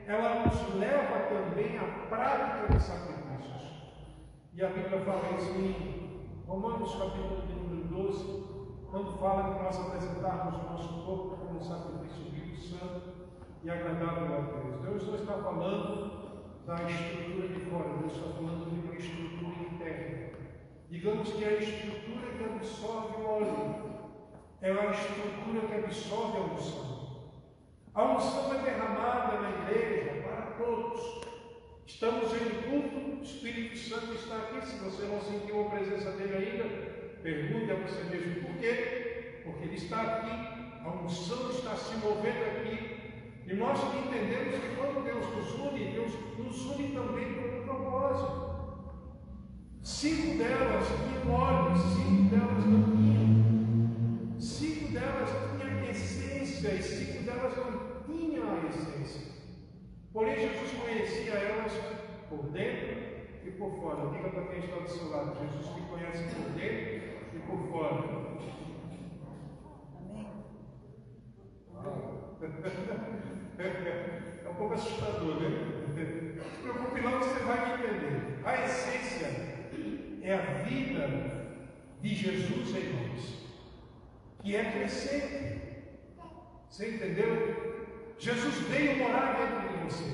ela nos leva também à prática de sacrifícios. E a Bíblia fala isso em Romanos capítulo de número 12, quando fala que nós apresentarmos o nosso corpo como um sacrifício vivo, santo e agradável a Deus. Deus não está falando da estrutura de fora, Deus está falando de uma estrutura interna. Digamos que a estrutura que absorve o óleo é a estrutura que absorve a unção. A unção é derramada na igreja para todos. Estamos em culto, o Espírito Santo está aqui. Se você não sentiu a presença dele ainda, pergunte a você mesmo por quê? Porque ele está aqui, a unção está se movendo aqui. E nós entendemos que quando Deus nos une também com um propósito. 5 delas tinham óleo, 5 delas não tinham. 5 delas tinham essência e 5 delas não tinham a essência. Porém, Jesus conhecia elas por dentro e por fora. Diga para quem está do seu lado: Jesus te conhece por dentro e por fora. É um pouco assustador, né? Não se preocupe não, que você vai me entender. A essência é a vida de Jesus em nós, que é crescente. Você entendeu? Jesus veio morar dentro de você,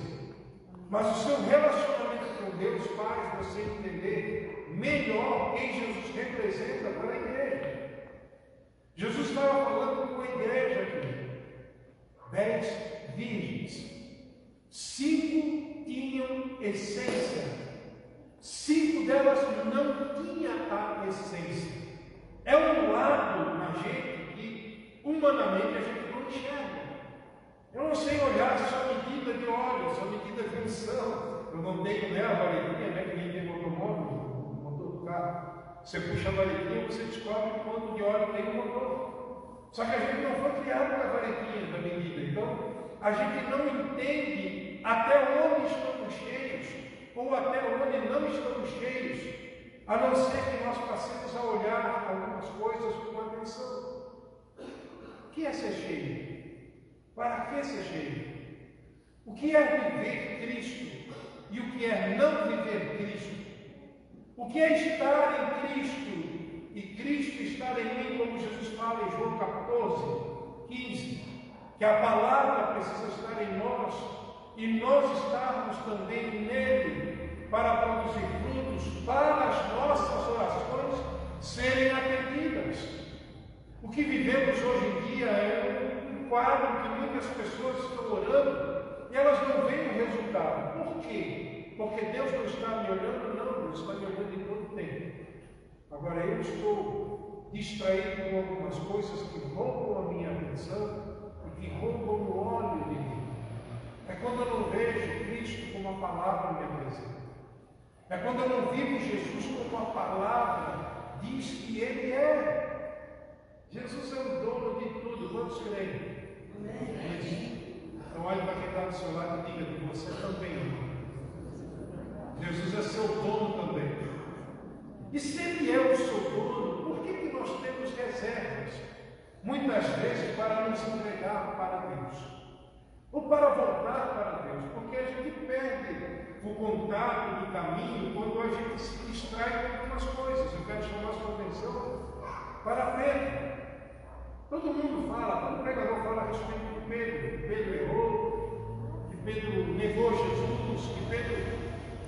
mas o seu relacionamento com Deus faz você entender melhor quem Jesus representa para a igreja. Jesus estava falando com a igreja aqui. 10 virgens, 5 tinham essência, 5 delas não tinham a essência. É um lado na gente que humanamente a gente não enxerga. Eu não sei olhar só a medida de óleo, só a medida de unção. Eu não tenho, né, a varetinha, né, que nem tem automóvel, o motor do carro. Você puxa a varetinha, você descobre quanto de óleo tem no motor. Só que a gente não foi criado com a varetinha da medida. Então, a gente não entende até onde estamos cheios, ou até onde não estamos cheios, a não ser que nós passemos a olhar algumas coisas com atenção. O que é ser cheio? Para que ser cheio? O que é viver Cristo e o que é não viver Cristo? O que é estar em Cristo e Cristo estar em mim, como Jesus fala em João 14, 15, que a palavra precisa estar em nós e nós estarmos também nele para produzir frutos, para as nossas orações serem atendidas. O que vivemos hoje em dia é um quadro que muitas pessoas estão orando e elas não veem o resultado. Por quê? Porque Deus não está me olhando? Não, Deus está me olhando em todo tempo. Agora eu estou distraído com algumas coisas que roubam a minha atenção e que roubam o óleo de mim. É quando eu não vejo Cristo como a palavra me apresenta. É quando eu não vivo Jesus como a palavra diz que Ele é. Jesus é o dono de tudo. Quantos creem? Então olhe para quem está do seu lado e diga de você também. Jesus é seu dono também. E se Ele é o seu dono, por que nós temos reservas? Muitas vezes para nos entregar para Deus. Ou para voltar para Deus. Porque a gente perde o contato do caminho quando a gente se distrai com algumas coisas. Eu quero chamar a sua atenção para Pedro. Todo mundo fala, todo pregador fala a respeito de Pedro. Que Pedro errou, que Pedro negou Jesus, que Pedro,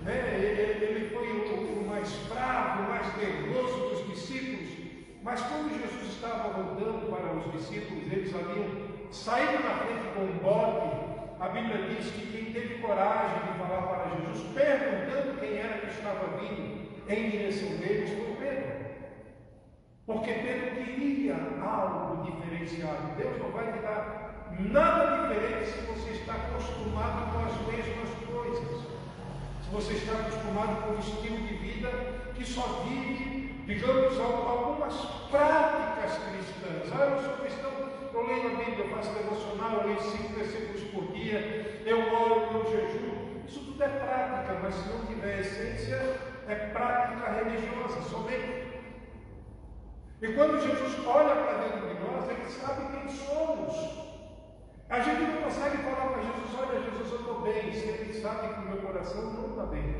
né, ele foi o mais bravo, o mais nervoso dos discípulos. Mas quando Jesus estava voltando para os discípulos, eles haviam saído na frente com um bote. A Bíblia diz que quem teve coragem de falar para Jesus, perguntando quem era que estava vindo em direção deles, foi Pedro. Porque Pedro queria algo diferenciado. Deus não vai te dar nada diferente se você está acostumado com as mesmas coisas. Se você está acostumado com um estilo de vida que só vive, digamos, algumas práticas cristãs. Eu sou cristão, eu leio a Bíblia, eu faço devocional, eu leio 5 versículos por dia, eu oro, eu jejuo. Isso tudo é prática, mas se não tiver essência, é prática religiosa somente. E quando Jesus olha para dentro de nós, Ele sabe quem somos. A gente não consegue falar para Jesus: olha, Jesus, eu estou bem. se Ele sabe que o meu coração não está bem.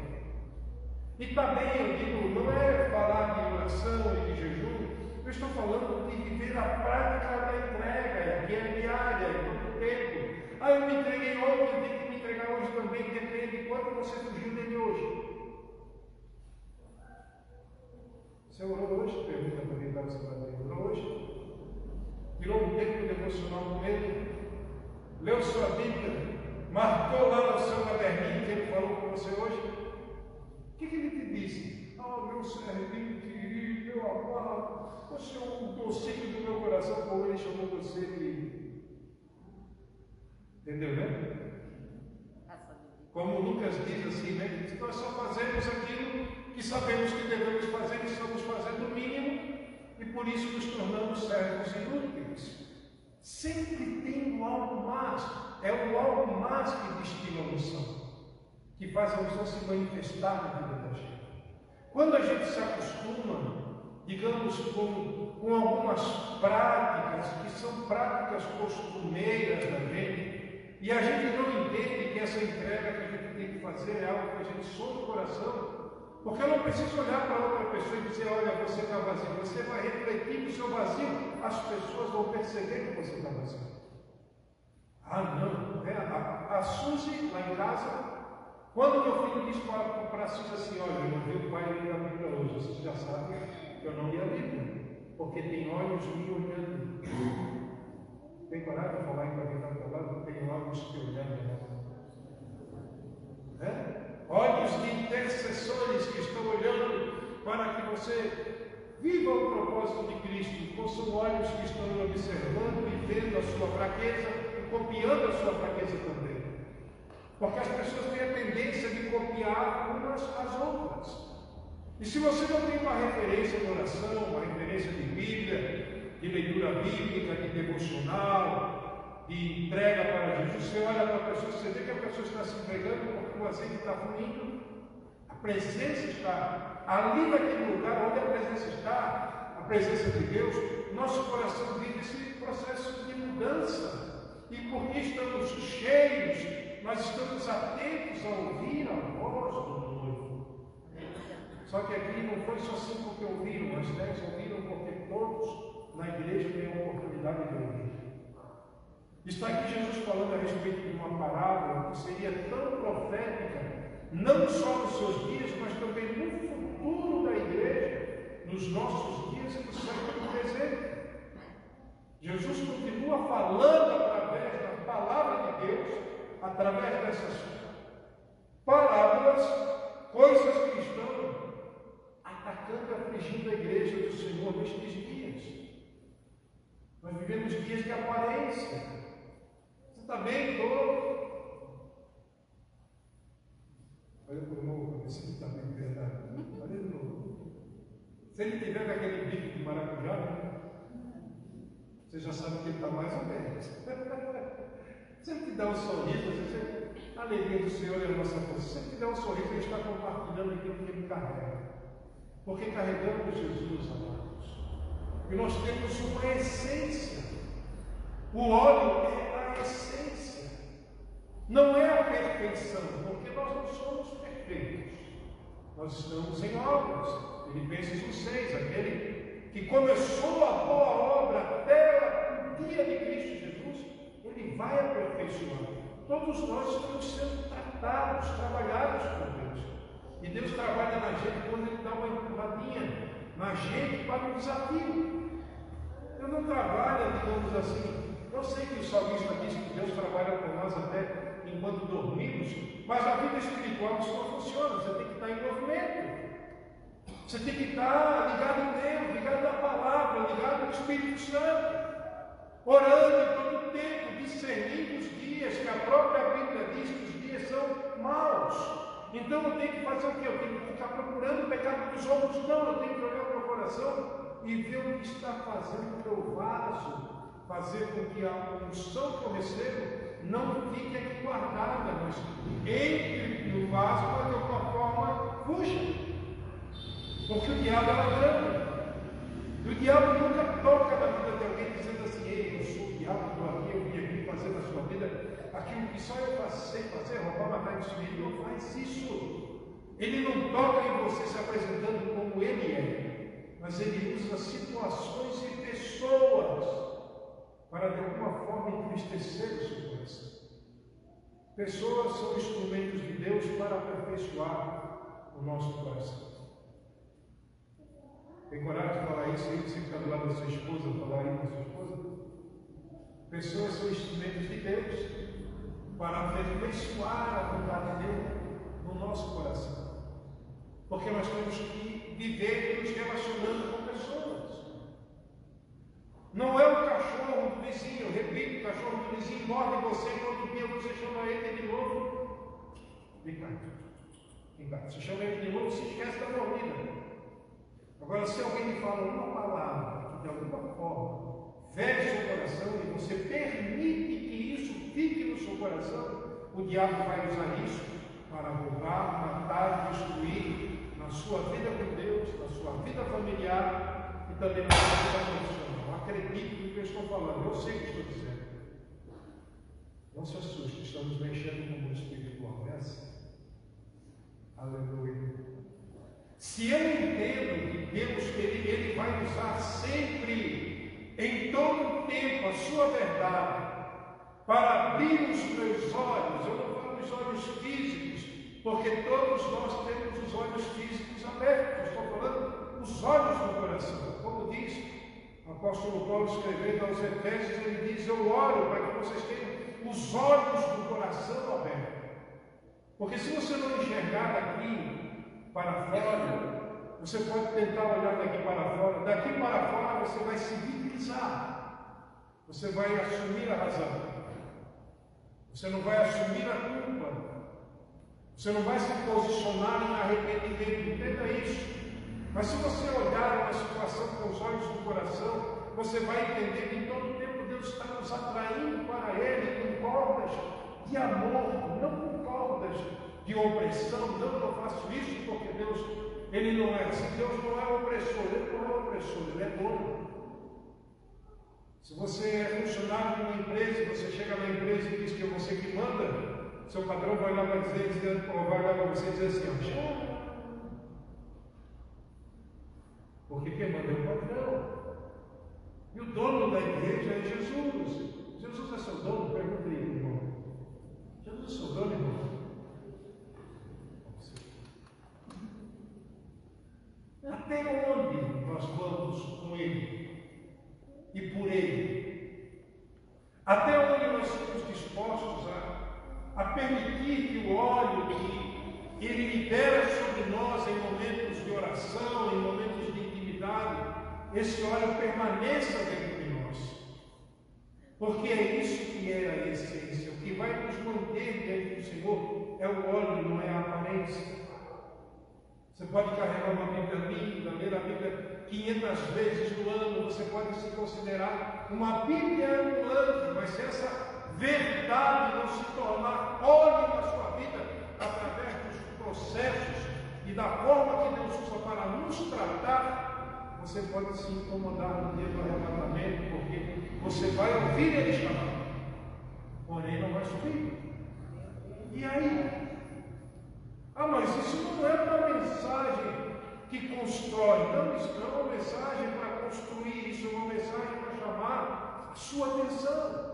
E está bem, eu digo, não é falar de oração e de jejum, eu estou falando de viver a prática da entrega, que é diária, é todo o tempo. Ah, eu me entreguei ontem, eu tenho que me entregar hoje também, depende de quanto você fugiu dele hoje. Você orou hoje? Pergunta para quem está no seu lado. Orou hoje? Tirou um tempo devocional com ele? Leu sua Bíblia? Marcou lá no seu caderninho que ele falou com você hoje? O que ele te disse? Ah, meu servinho querido, meu amado, você é um docinho do meu coração, como ele chamou você de. Entendeu, né? Como Lucas diz assim, né? Nós só fazemos aquilo que sabemos que devemos fazer e estamos fazendo o mínimo, e por isso nos tornamos servos inúteis. Sempre tem um algo mais, é o algo mais que destila a unção, que faz a unção se manifestar na vida da gente. Quando a gente se acostuma, digamos, com algumas práticas, que são práticas costumeiras da gente, e a gente não entende que essa entrega que a gente tem que fazer é algo que a gente sonha no coração, porque eu não preciso olhar para outra pessoa e dizer, olha, você está vazio. Você vai refletir no seu vazio, as pessoas vão perceber que você está vazio. Ah, não. A Suzy, lá em casa, quando meu filho disse para a Suzy assim, olha, eu não vi o pai ler a Bíblia hoje, vocês já sabem que eu não li a Bíblia, porque tem olhos me olhando. Tem coragem de falar em quem está do teu lado? Tem olhos te olhando. Olhos de intercessores que estão olhando para que você viva o propósito de Cristo. Ou são olhos que estão observando e vendo a sua fraqueza e copiando a sua fraqueza também. Porque as pessoas têm a tendência de copiar umas às outras. E se você não tem uma referência de oração, uma referência de Bíblia, de leitura bíblica, de devocional, de entrega para Jesus, você olha para a pessoa, você vê que a pessoa está se entregando porque o azeite está fluindo, a presença está ali naquele lugar onde a presença está, a presença de Deus, nosso coração vive esse processo de mudança. E porque estamos cheios, nós estamos atentos a ouvir a voz do noivo. Só que aqui não foi só 5 que ouviram, mas 10 ouviram, porque todos na igreja têm a oportunidade de ouvir. Está aqui Jesus falando a respeito de uma parábola que seria tão profética, não só nos seus dias, mas também no futuro da igreja, nos nossos dias e no século presente. Jesus continua falando através da palavra de Deus, através dessas parábolas, coisas que estão atacando e afligindo a igreja do Senhor nestes dias. Nós vivemos dias de aparência. Você está bem, todo? Olha para o novo, para ver se ele está bem de verdade. Olha de novo. Se ele tiver aquele bico de maracujá, você já sabe que ele está mais ou menos. Se ele te dá um sorriso, a alegria do Senhor é a nossa força. Se ele te dá um sorriso, ele está compartilhando aquilo que ele carrega. Porque carregamos Jesus, amados. E nós temos uma essência. O óleo é a essência. Não é a perfeição, porque nós não somos perfeitos. Nós estamos em obras. Filipenses 1,6, aquele que começou a boa obra até o dia de Cristo Jesus, ele vai aperfeiçoar. Todos nós estamos sendo tratados, trabalhados por Deus. E Deus trabalha na gente quando Ele dá uma empurradinha na gente para um desafio. Ele não trabalha, digamos assim. Eu sei que o salmista diz que Deus trabalha com nós até enquanto dormimos, mas a vida espiritual isso não funciona. Você tem que estar em movimento. Você tem que estar ligado em Deus, ligado na palavra, ligado no Espírito Santo. Orando todo o tempo, discernindo os dias, que a própria Bíblia diz que os dias são maus. Então eu tenho que fazer o quê? Eu tenho que ficar procurando o pecado dos outros? Não, eu tenho que olhar para o coração e ver o que está fazendo o meu vaso, fazer com que a unção que eu recebo não fique aqui guardada, mas entre no vaso para que a forma fuja. Porque o diabo é ladrão. E o diabo nunca toca na vida de alguém dizendo assim, ei, eu sou o diabo, estou aqui, eu vim aqui fazer na sua vida aquilo que só eu sei fazer, roubar, matar e destruir. Ele não faz isso. Ele não toca em você se apresentando como ele é, mas ele usa situações e pessoas para de alguma forma entristecer o seu coração. Pessoas são instrumentos de Deus para aperfeiçoar o nosso coração. Tem coragem de falar isso aí? Você fica do lado da sua esposa, falar aí com a sua esposa? Pessoas são instrumentos de Deus para aperfeiçoar a vontade dele no nosso coração. Porque nós temos que viver nos relacionando com pessoas. Não é o cachorro do vizinho, eu repito, o cachorro do vizinho morde você e todo dia você chama ele de novo. Vem cá. Você chama ele de novo, se esquece da mordida. Agora, se alguém lhe fala uma palavra que de alguma forma fere seu coração e você permite que isso fique no seu coração, o diabo vai usar isso para roubar, matar, destruir na sua vida com Deus, na sua vida familiar e também na sua vida profissional. Acredite no que eu estou falando, eu sei o que estou dizendo. Não se assuste, estamos mexendo com o mundo espiritual, é assim. Aleluia. Se eu entendo que Deus, Ele vai usar sempre, em todo o tempo, a sua verdade, para abrir os meus olhos, eu não falo dos olhos físicos, porque todos nós temos os olhos físicos abertos, eu estou falando os olhos do coração, como diz o apóstolo Paulo escrevendo aos Efésios, ele diz, eu oro para que vocês tenham os olhos do coração abertos, porque se você não enxergar daqui para fora, você pode tentar olhar daqui para fora você vai se vitimizar, você vai assumir a razão, você não vai assumir a culpa, você não vai se posicionar em arrependimento, entenda isso. Mas se você olhar uma situação com os olhos do coração, você vai entender que em todo o tempo Deus está nos atraindo para Ele com cordas de amor, não com cordas de opressão. Não, eu faço isso porque Deus, Ele não é assim. Deus não é opressor, Ele é dono. Se você é funcionário de uma empresa, você chega na empresa e diz que é você que manda, seu patrão vai lá para dizer, ou vai lá para você dizer assim, ó, porque quem manda é o patrão. E o dono da igreja é Jesus. Jesus é seu dono? Pergunta aí, irmão. Jesus é seu dono, irmão? Até onde nós vamos com Ele e por Ele? Até onde nós estamos dispostos a permitir que o óleo que Ele libera sobre nós em momentos de oração, em momentos de intimidade, esse óleo permaneça dentro de nós? Porque é isso que é a essência. O que vai nos manter dentro do Senhor é o óleo, não é a aparência. Você pode carregar uma Bíblia linda, ler a Bíblia 500 vezes no ano, você pode se considerar uma Bíblia ambulante, mas se essa verdade não se tornar óleo na sua vida, através dos processos e da forma que Deus usa para nos tratar, você pode se incomodar no dia do arrebatamento, porque você vai ouvir Ele chamar, porém não vai subir. E aí? Ah, mas isso não é uma mensagem que constrói. Não, isso não é uma mensagem para construir, isso é uma mensagem para chamar a sua atenção.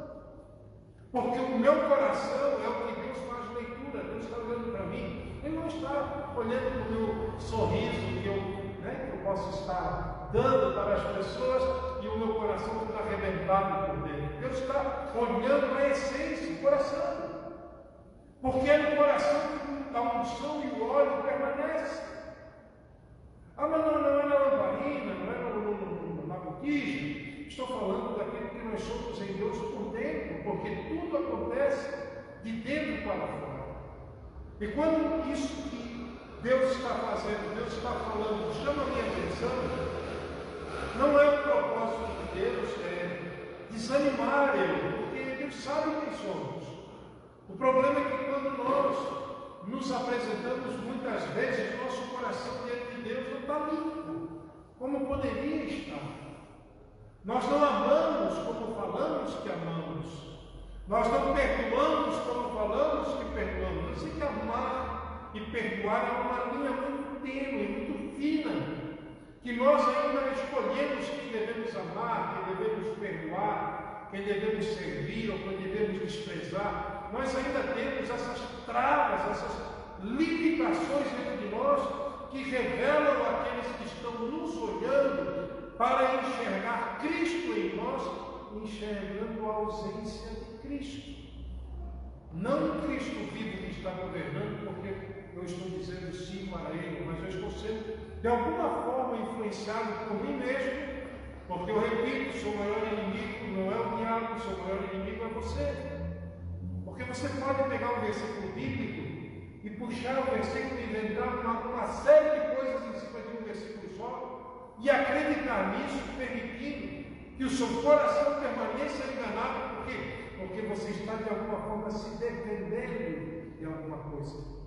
Porque o meu coração é o que Deus faz leitura. Deus está olhando para mim. Ele não está olhando para o meu sorriso que eu posso estar dando para as pessoas e o meu coração está arrebentado por dentro. Deus está olhando a essência, o coração. Porque é no coração que a unção e o óleo permanecem. Ah, mas não é na lamparina, não é na botija. Estou falando daquilo que nós somos em Deus por dentro, porque tudo acontece de dentro para fora. E quando isso que Deus está fazendo, Deus está falando, chama a minha atenção, não é o propósito de Deus desanimar Ele, porque Deus sabe quem somos. O problema é que quando nós nos apresentamos muitas vezes, nosso coração diante de Deus não está limpo, como poderia estar. Nós não amamos como falamos que amamos. Nós não perdoamos como falamos que perdoamos. Não e perdoar é uma linha muito tênue, muito fina, que nós ainda escolhemos quem devemos amar, quem devemos perdoar, quem devemos servir ou quem devemos desprezar. Nós ainda temos essas travas, essas limitações dentro de nós que revelam aqueles que estão nos olhando para enxergar Cristo em nós, enxergando a ausência de Cristo. Não o Cristo vivo que está governando, porque eu estou dizendo sim para Ele, mas eu estou sendo de alguma forma influenciado por mim mesmo, porque eu repito, seu maior inimigo não é o diabo, seu maior inimigo é você. Porque você pode pegar um versículo bíblico e puxar o versículo e inventar uma série de coisas em cima de um versículo só e acreditar nisso, permitindo que o seu coração permaneça enganado. Por quê? Porque você está de alguma forma se defendendo de alguma coisa.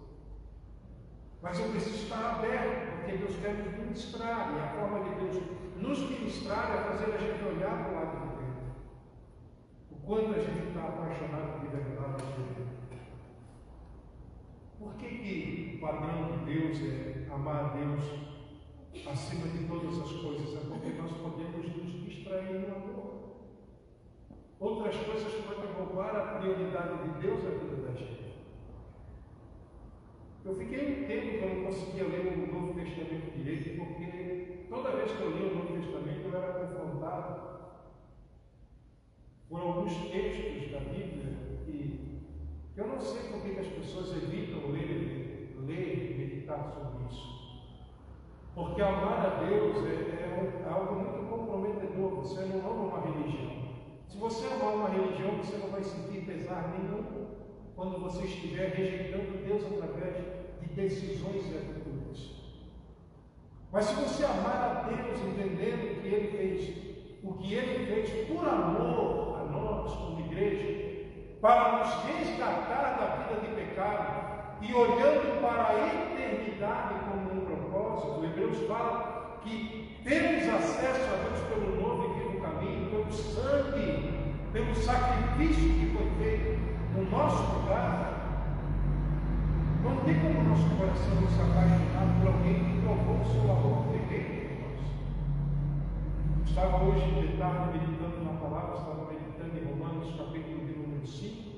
Mas eu preciso estar aberto, porque Deus quer nos ministrar, e a forma de Deus nos ministrar é fazer a gente olhar para o lado de dentro. O quanto a gente está apaixonado de verdade por Deus. Por que o padrão de Deus é amar a Deus acima de todas as coisas? É porque nós podemos nos distrair no amor. Outras coisas podem roubar a prioridade de Deus na vida da gente. Eu fiquei um tempo que eu não conseguia ler o Novo Testamento direito, porque toda vez que eu li o Novo Testamento eu era confrontado por alguns textos da Bíblia que eu não sei por que as pessoas evitam ler e meditar sobre isso. Porque amar a Deus é algo muito comprometedor. Você não ama uma religião. Se você amar uma religião, você não vai sentir pesar nenhum quando você estiver rejeitando Deus através de decisões e atitudes. Mas se você amar a Deus, entendendo que Ele fez, o que Ele fez por amor a nós como igreja, para nos resgatar da vida de pecado e olhando para a eternidade como um propósito, o Hebreus fala que temos acesso a Deus pelo novo e vivo caminho, pelo sangue, pelo sacrifício que foi feito no nosso lugar. Não tem como o nosso coração nos apaixonar por alguém que provou o seu amor perfeito por nós. Estava hoje de tarde meditando na palavra, estava meditando em Romanos, capítulo de número 5.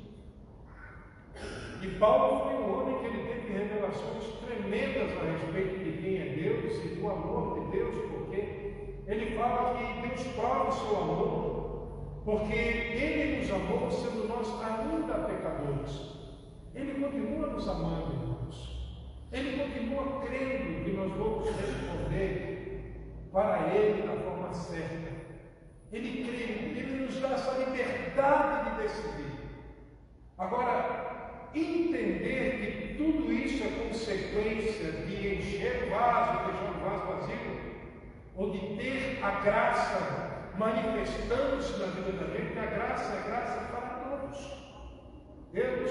E Paulo foi um homem que ele teve revelações tremendas a respeito de quem é Deus e do amor de Deus, porque ele fala que Deus prova o seu amor, porque Ele nos amou sendo nós ainda pecadores. Ele continua nos amando, irmãos. Ele continua crendo que nós vamos responder para Ele da forma certa. Ele crê, Ele nos dá essa liberdade de decidir. Agora, entender que tudo isso é consequência de encher o vaso, deixar o vaso vazio, ou de ter a graça manifestando-se na vida da gente, a graça é graça para todos. Deus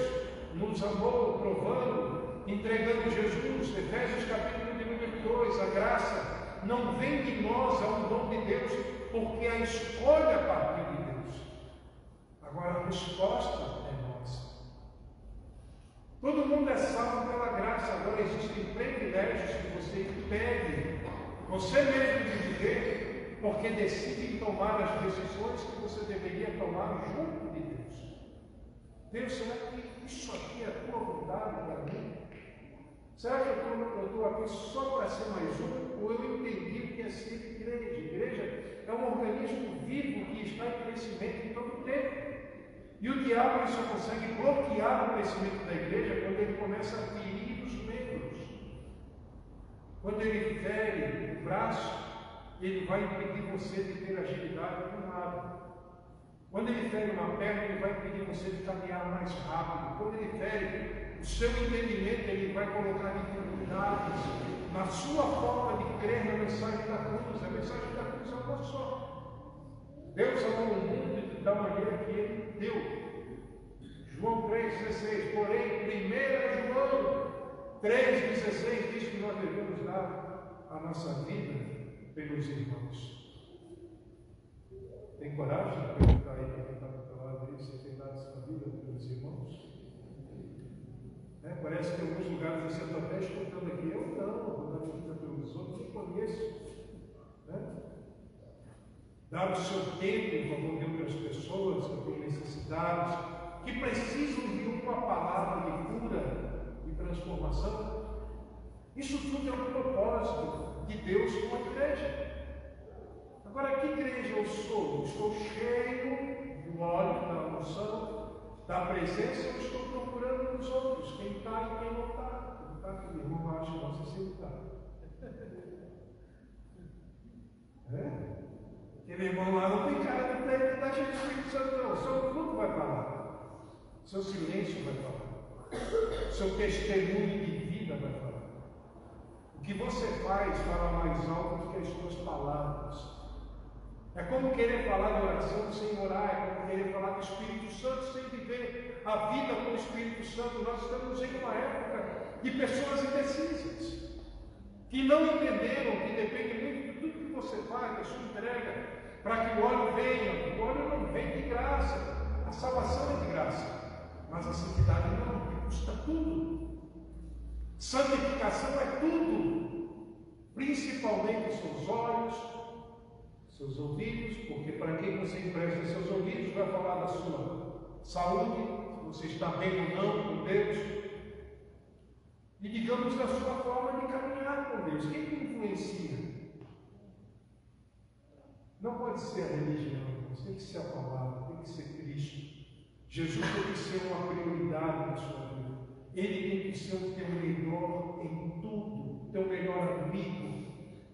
nos amou provando, entregando Jesus, Efésios capítulo de número 2, a graça não vem de nós, é um dom de Deus, porque a escolha partiu de Deus. Agora a resposta é nossa. Todo mundo é salvo pela graça, agora existem privilégios que você impede você mesmo de viver, porque decide tomar as decisões que você deveria tomar junto de Deus. Deus, será que isso aqui é a tua vontade para mim? Será que eu estou aqui só para ser mais um? Ou eu entendi o que é ser igreja? Igreja é um organismo vivo que está em crescimento em todo o tempo. E o diabo ele só consegue bloquear o crescimento da igreja quando ele começa a ferir os membros. Quando ele fere o braço, ele vai impedir você de ter agilidade com nada. Quando ele fere uma perna, ele vai impedir você de caminhar mais rápido. Quando ele fere o seu entendimento, ele vai colocar dificuldades na sua forma de crer na mensagem da cruz. A mensagem da cruz é uma só. Deus amou o mundo da maneira que Ele deu. João 3,16. Porém, 1 João 3,16 diz que nós devemos dar a nossa vida pelos irmãos. Tem coragem de perguntar aí para quem está do teu lado aí, você tem dado sua vida pelos irmãos? Parece que em alguns lugares assim, eu estou até escutando aqui, eu não, vou dar vida pelos outros, eu conheço. Né? Dar o seu tempo em favor de outras pessoas que têm necessidades, que precisam de uma palavra de cura e transformação. Isso tudo é um propósito de Deus com a igreja. Agora, que igreja eu sou? Estou cheio do óleo, da unção, da presença, eu estou procurando nos outros, quem está e quem não está. Quem está, que o irmão acha, não sei se ele está. Aquele irmão lá não tem cara de prédio que está cheio de Espírito Santo, não. O seu fruto vai falar. O seu silêncio vai falar. O seu testemunho de vida vai falar. O que você faz fala mais alto do que as suas palavras. É como querer falar de oração sem orar, é como querer falar do Espírito Santo sem viver a vida com o Espírito Santo. Nós estamos em uma época de pessoas indecisas, que não entenderam que depende muito de tudo que você faz, da sua entrega, para que o óleo venha. O óleo não vem de graça, a salvação é de graça, mas a santidade não, que custa tudo. Santificação é tudo, principalmente seus olhos, seus ouvidos, porque para quem você empresta seus ouvidos vai falar da sua saúde, se você está bem ou não com Deus, e digamos da sua forma de caminhar com Deus. Quem te influencia? Não pode ser a religião, tem que ser a palavra, tem que ser Cristo. Jesus tem que ser uma prioridade na sua vida. Ele tem que ser o teu melhor em tudo, o teu melhor amigo.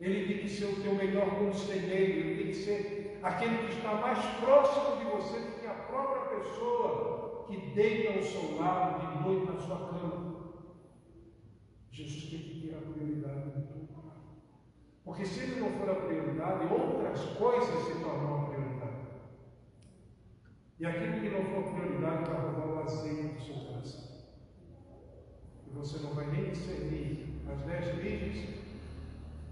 Ele tem que ser o teu melhor conselheiro, ele tem que ser aquele que está mais próximo de você do que a própria pessoa que deita ao seu lado de noite na sua cama. Jesus tem que ter a prioridade de tudo. Porque se ele não for a prioridade, outras coisas se tornam a prioridade. E aquilo que não for prioridade vai roubar o azeite do seu coração. E você não vai nem discernir. As 10 virgens,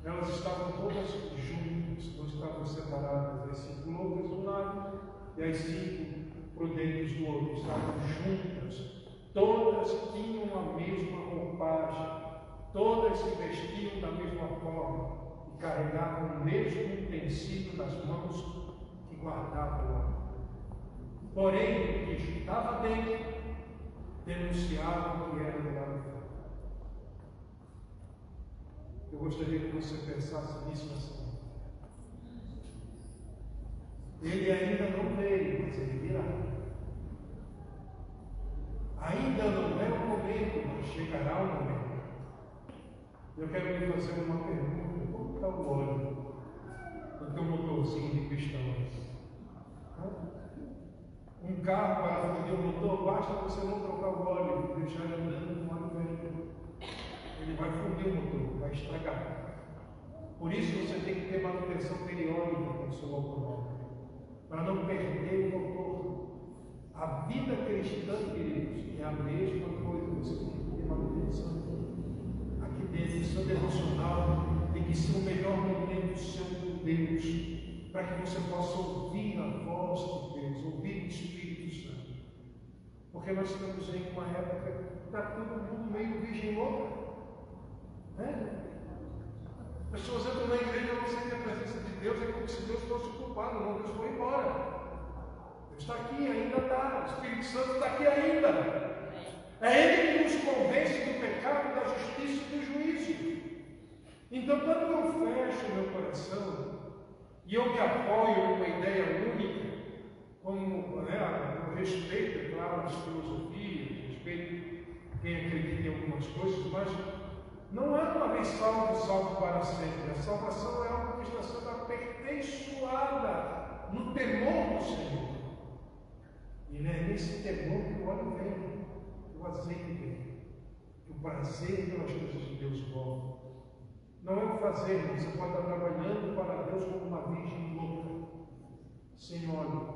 elas estavam todas juntas, não estavam separadas. As 5 loucas de um lado e as 5 prudentes do outro. Estavam juntas. Todas tinham a mesma roupagem. Todas se vestiam da mesma forma e carregavam o mesmo utensílio nas mãos que guardavam lá. Porém, o que estava dentro denunciava o que era do lado de fora. Eu gostaria que você pensasse nisso nessa noite. Ele ainda não veio, mas ele virá. Ainda não é o momento, mas chegará o momento. Eu quero lhe fazer uma pergunta. Como está o óleo no teu motorzinho de cristãos? Um carro para fundir o motor, basta você não trocar o óleo e deixar ele andando no óleo velho. Ele vai fundir o motor, vai estragar. Por isso você tem que ter manutenção periódica com o seu automóvel, para não perder o motor. A vida cristã, queridos, é a mesma coisa. Você tem que ter manutenção. Aqui dentro, o seu devocional tem que ser o melhor momento do seu Deus, para que você possa ouvir a voz de Deus, ouvir o Espírito Santo. Porque nós estamos em uma época que está todo mundo meio virgem louca. Pessoas entram na igreja e não sentem a presença de Deus, é como se Deus fosse culpado. Não, Deus foi embora. Deus está aqui, ainda está. O Espírito Santo está aqui ainda. É Ele que nos convence do pecado, da justiça e do juízo. Então, quando eu fecho o meu coração e eu me apoio numa ideia única, como eu respeito, é claro, as filosofias, respeito quem acredita em algumas coisas, mas não é uma vez salvo para sempre. A salvação é algo que está sendo aperfeiçoada no temor do Senhor. E é nesse temor que o óleo vem, que o azeite vem, que o prazer pelas coisas de Deus volta. Não é o fazer, você pode estar trabalhando para Deus como uma virgem louca, sem óleo.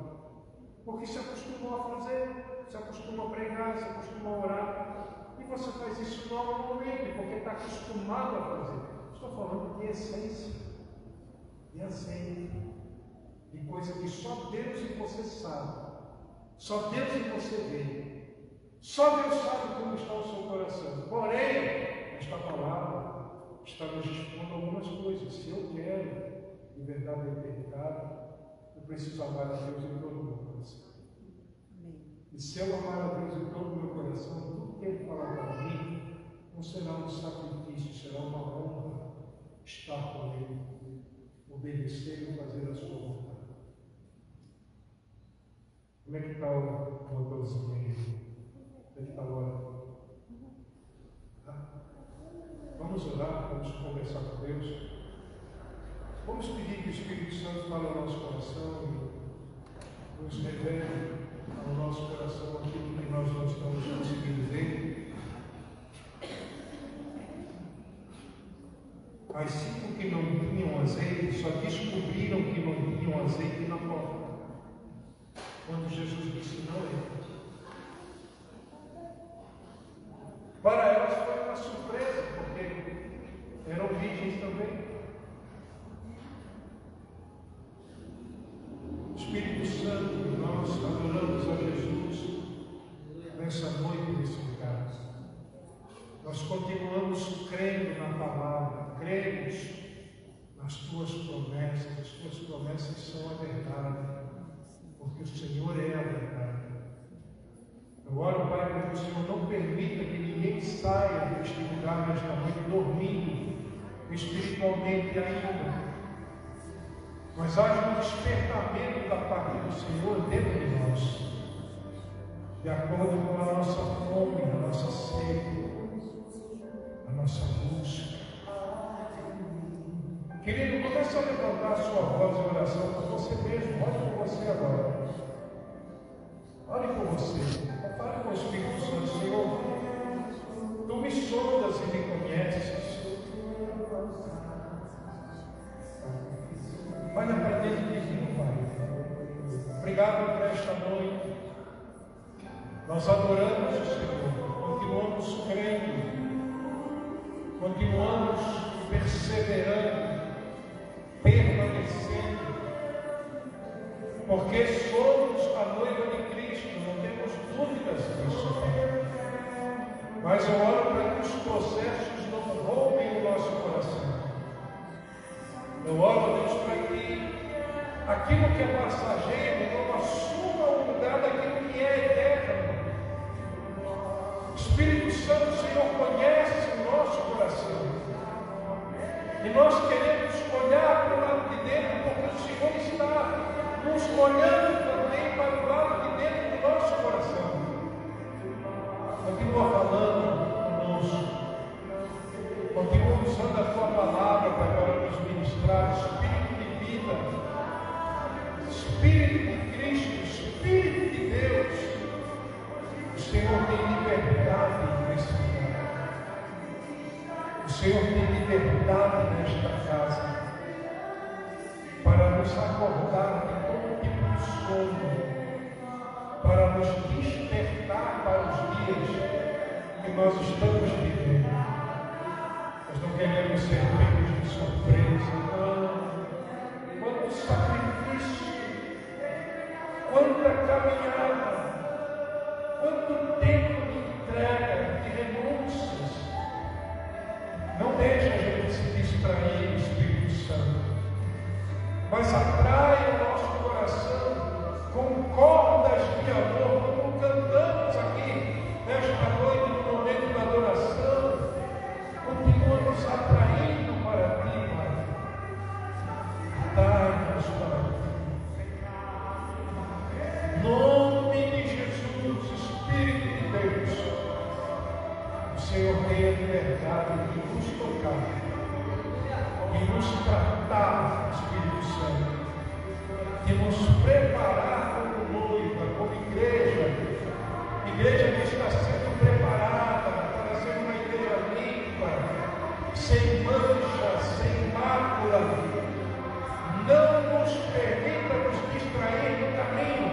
Porque se acostumou a fazer, se acostuma a pregar, se acostuma a orar. E você faz isso normalmente, porque está acostumado a fazer. Estou falando de essência, de azeite, de coisa que só Deus e você sabe. Só Deus e você vê. Só Deus sabe como está o seu coração. verdade e eternidade, eu preciso amar a Deus em todo o meu coração. E se eu amar a Deus em todo o meu coração, tudo que Ele falar para mim não será um sacrifício, será uma honra estar com Ele, obedecer e fazer a sua vontade. Como é que está o motorzinho aí? Como é que está a hora? Vamos orar, vamos conversar com Deus. Vamos pedir que o Espírito Santo fale ao nosso coração e nos revele ao nosso coração aquilo que nós não estamos conseguindo ver. As 5 que não tinham azeite só descobriram que não tinham azeite na porta, quando Jesus disse não entra. Para elas foi uma surpresa, porque eram virgens também. Espírito Santo, nós adoramos a Jesus nessa noite, nesse lugar. Nós continuamos crendo na palavra, cremos nas tuas promessas. As tuas promessas são a verdade, porque o Senhor é a verdade. Eu oro, Pai, para que o Senhor não permita que ninguém saia deste lugar nesta noite dormindo espiritualmente ainda. Mas haja um despertamento da parte do Senhor dentro de nós, de acordo com a nossa fome, a nossa sede, a nossa busca. Querido, comece a levantar a sua voz em oração por você mesmo. Olhe por você agora. Olhe por você. Fale com o Espírito Santo. Senhor, tu me sondas e me conheces. Olha para dentro de mim, Pai. Obrigado por esta noite. Nós adoramos o Senhor. Continuamos crendo. Continuamos perseverando, permanecendo. Porque somos a noiva de Cristo. Não temos dúvidas disso, Pai. Mas eu oro para que os processos não roubem o nosso coração. Eu oro, Deus, para que aquilo que é passageiro não assuma o lugar daquilo que é eterno. Espírito Santo, o Senhor conhece o nosso coração. E nós queremos olhar para o lado de dentro, porque o Senhor está nos olhando também para o lado de dentro do nosso coração. Continua falando conosco. Continua usando a tua palavra para nos ministrar. Espírito de vida, Espírito de Cristo, Espírito de Deus. O Senhor tem liberdade nesse lugar. O Senhor tem liberdade nesta casa para nos acordar de todo tipo de sono, para nos despertar para os dias que nós estamos vivendo. Nós não queremos ser pegos de surpresa, não. Quanto sacrifício, quanta caminhada, quanto tempo de entrega, de renúncias. Não deixe a gente se distrair, Espírito Santo, mas atrai o nosso coração com cordas de amor, como cantamos aqui nesta noite, no momento da adoração. Continua nos atraindo para ti, Pai. Atrai-nos para ti. Em nome de Jesus, Espírito de Deus, o Senhor tem a liberdade de nos tocar, de nos tratar, Espírito Santo, de nos preparar como noiva, como igreja que está sendo preparada para ser uma igreja limpa, sem mancha, sem mácula. Não nos permita nos distrair no caminho,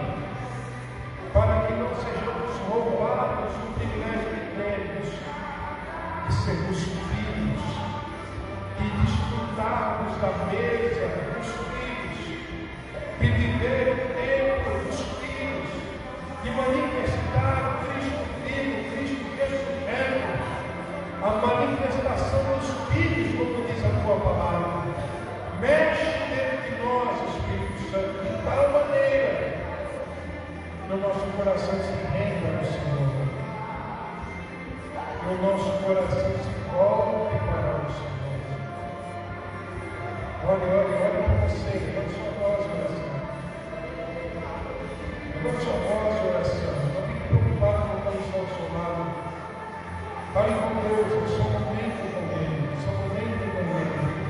para que não sejamos roubados do privilégio que temos de sermos filhos, de desfrutarmos da mesa dos filhos, de viver o tempo dos filhos, de manifestar o Cristo vivo, Cristo ressurreto, a manifestação dos filhos, como diz a tua palavra. Mexe dentro de coração se renda ao Senhor. Que o nosso coração se volte para o Senhor. Olha para você, não sua voz de oração. Não sua voz de oração. Não fique preocupado com quem está ao seu lado. Fale com Deus, no seu momento com Ele, no seu momento com Ele.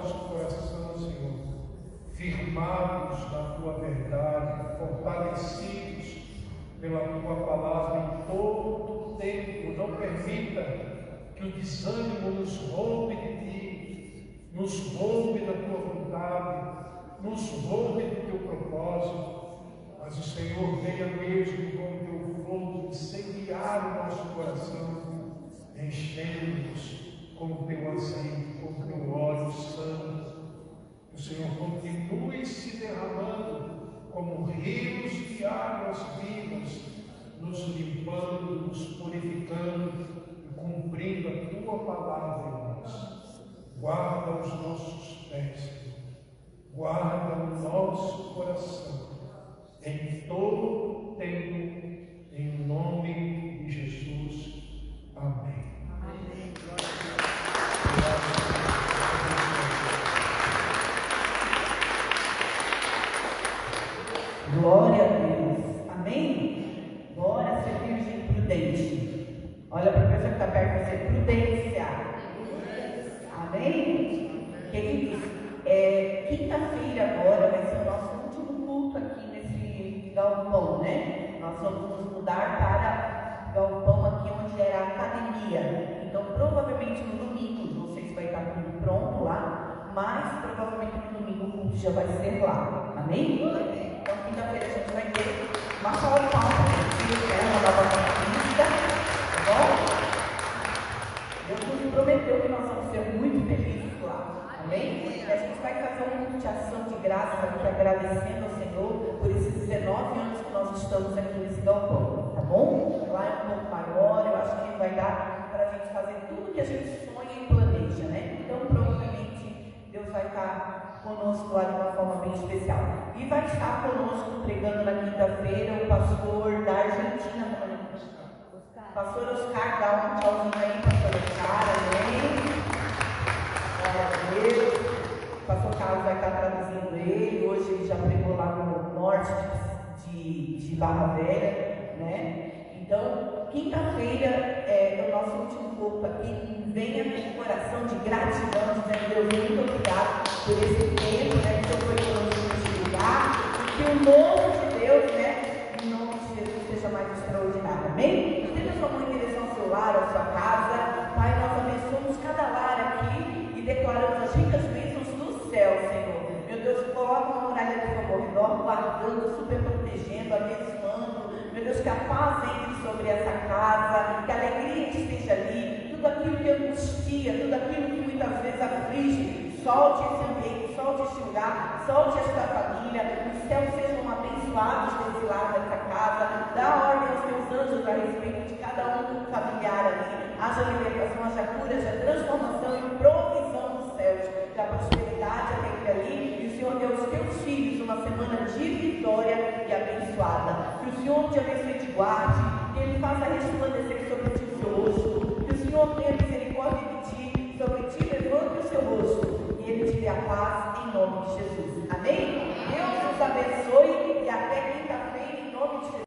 nosso coração, Senhor, firmados na Tua verdade, fortalecidos pela Tua palavra em todo o tempo. Não permita que o desânimo nos roube de Ti, nos roube da Tua vontade, nos roube do Teu propósito. Mas o Senhor venha mesmo com o Teu fogo incendiar o nosso coração, enchendo-nos com o Teu azeite, com o Teu óleo santo. O Senhor continue se derramando como rios de águas vivas, nos limpando, nos purificando e cumprindo a Tua palavra em nós. Guarda os nossos pés, guarda o nosso coração em todo o tempo, em nome de Jesus. Amém. Amém. Glória a Deus. Amém? Glória a ser virgem prudente. Olha para a pessoa que está perto de você. Prudência. Amém? Queridos, quinta-feira agora vai ser o nosso último culto aqui nesse galpão, né? Nós vamos nos mudar para galpão aqui onde era a academia. Então, provavelmente no domingo, não sei se vai estar tudo pronto lá, mas provavelmente no domingo o culto já vai ser lá. Amém? Então, quinta-feira a gente vai ter uma salva de palmas, uma nova conquista, tá bom? Deus nos prometeu que nós vamos ser muito felizes lá. Amém? E a gente vai fazer um culto de ação de graça, aqui agradecendo ao Senhor por esses 19 anos que nós estamos aqui nesse galpão, tá bom? Lá é um pouco maior, eu acho que vai dar para a gente fazer tudo que a gente sonha e planeja, né? Então, provavelmente, Deus vai estar conosco lá de uma forma bem especial. E vai estar conosco pregando na quinta-feira o pastor da Argentina, pastor Oscar. Dá um tchauzinho aí, pastor Oscar, amém? Glória a Deus. O pastor Carlos vai estar traduzindo ele. Hoje ele já pregou lá no norte de Barra Velha, né? Então, quinta-feira é o nosso último culto aqui. Venha com o coração de gratidão, dizendo: Deus, muito obrigado por esse tempo, né, que o Senhor foi conosco nesse lugar. E que o novo de Deus, né, em nome de Jesus, seja mais extraordinário. Amém? Estenda sua mão em direção ao seu lar, à sua casa. Pai, nós abençoamos cada lar aqui e declaramos as ricas bênçãos do céu, Senhor. Meu Deus, coloca uma muralha aqui ao redor, guardando, super protegendo, abençoando. Meu Deus, que a paz entre sobre essa casa, que a alegria esteja ali, tudo aquilo que angustia, tudo aquilo que muitas vezes aflige, solte esse ambiente, solte esse lugar, solte esta família, os céus sejam abençoados desse lado dessa casa, dá ordem aos teus anjos a respeito de cada um familiar ali, haja libertação, haja cura, haja transformação e provisão dos céus, da prosperidade alegre ali, e o Senhor deu aos teus filhos uma semana de vitória e abençoada. Que o Senhor te abençoe e te guarde, que Ele faça resplandecer sobre ti o seu rosto, que o Senhor tenha misericórdia de ti, sobre ti levante o seu rosto, e Ele te dê a paz em nome de Jesus. Amém? Deus nos abençoe